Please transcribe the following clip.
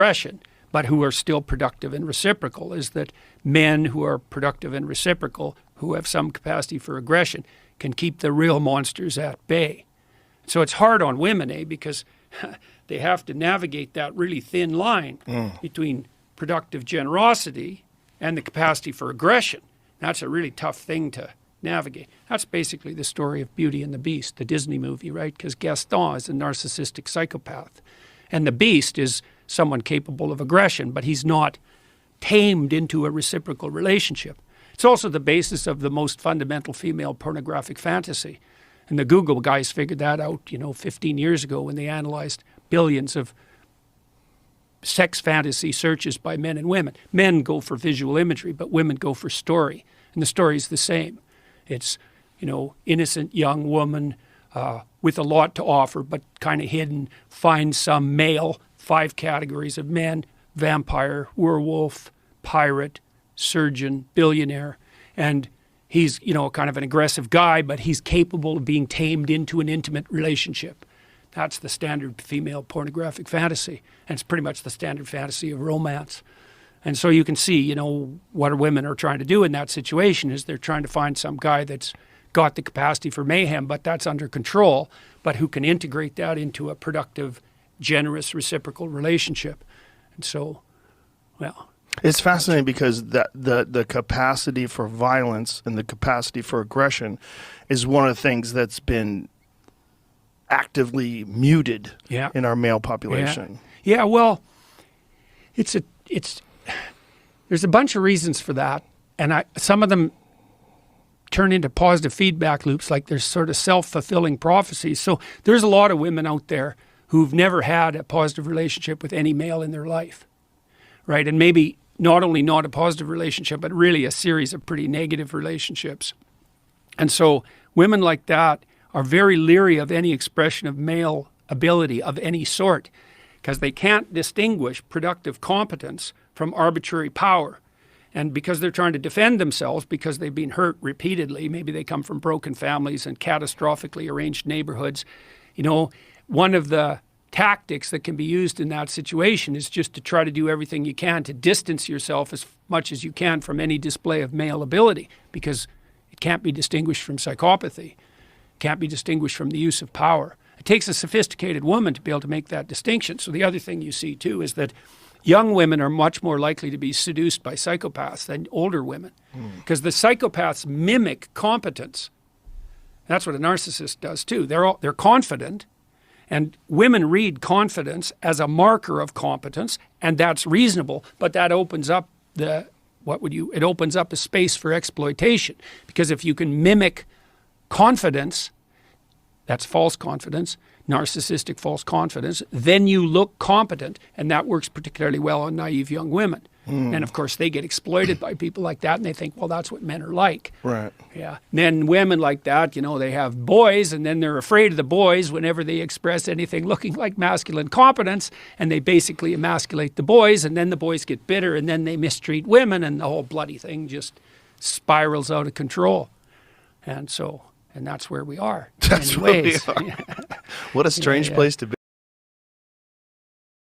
aggression, but who are still productive and reciprocal, is that men who are productive and reciprocal, who have some capacity for aggression, can keep the real monsters at bay. So it's hard on women, because they have to navigate that really thin line between productive generosity and the capacity for aggression. That's a really tough thing to navigate. That's basically the story of Beauty and the Beast, the Disney movie, right? Because Gaston is a narcissistic psychopath. And the Beast is someone capable of aggression, but he's not tamed into a reciprocal relationship. It's also the basis of the most fundamental female pornographic fantasy. And the Google guys figured that out, 15 years ago when they analyzed billions of sex fantasy searches by men and women. Men go for visual imagery, but women go for story. And the story is the same. It's, innocent young woman with a lot to offer, but kind of hidden, finds some male, 5 categories of men: vampire, werewolf, pirate, surgeon, billionaire. And he's, kind of an aggressive guy, but he's capable of being tamed into an intimate relationship. That's the standard female pornographic fantasy. And it's pretty much the standard fantasy of romance. And so you can see, what women are trying to do in that situation is they're trying to find some guy that's got the capacity for mayhem, but that's under control, but who can integrate that into a productive, generous, reciprocal relationship. And so, well... It's fascinating because the capacity for violence and the capacity for aggression is one of the things that's been actively muted in our male population. Yeah, well, there's a bunch of reasons for that, and some of them turn into positive feedback loops, like there's sort of self-fulfilling prophecies. So there's a lot of women out there who've never had a positive relationship with any male in their life, right? And maybe not only not a positive relationship, but really a series of pretty negative relationships. And so women like that are very leery of any expression of male ability of any sort, because they can't distinguish productive competence from arbitrary power. And because they're trying to defend themselves, because they've been hurt repeatedly, maybe they come from broken families and catastrophically arranged neighborhoods, one of the tactics that can be used in that situation is just to try to do everything you can to distance yourself as much as you can from any display of male ability, because it can't be distinguished from psychopathy, can't be distinguished from the use of power. It takes a sophisticated woman to be able to make that distinction. So the other thing you see too is that young women are much more likely to be seduced by psychopaths than older women, because the psychopaths mimic competence. That's what a narcissist does too. They're confident, and women read confidence as a marker of competence, and that's reasonable, but that opens up it opens up a space for exploitation, because if you can mimic confidence, that's false confidence, narcissistic false confidence, then you look competent, and that works particularly well on naive young women. And of course they get exploited by people like that, and they think, well, that's what men are like. Right. Yeah. And then women like that, they have boys, and then they're afraid of the boys whenever they express anything looking like masculine competence, and they basically emasculate the boys, and then the boys get bitter, and then they mistreat women, and the whole bloody thing just spirals out of control. And that's where we are. That's where we are. What a strange place to be.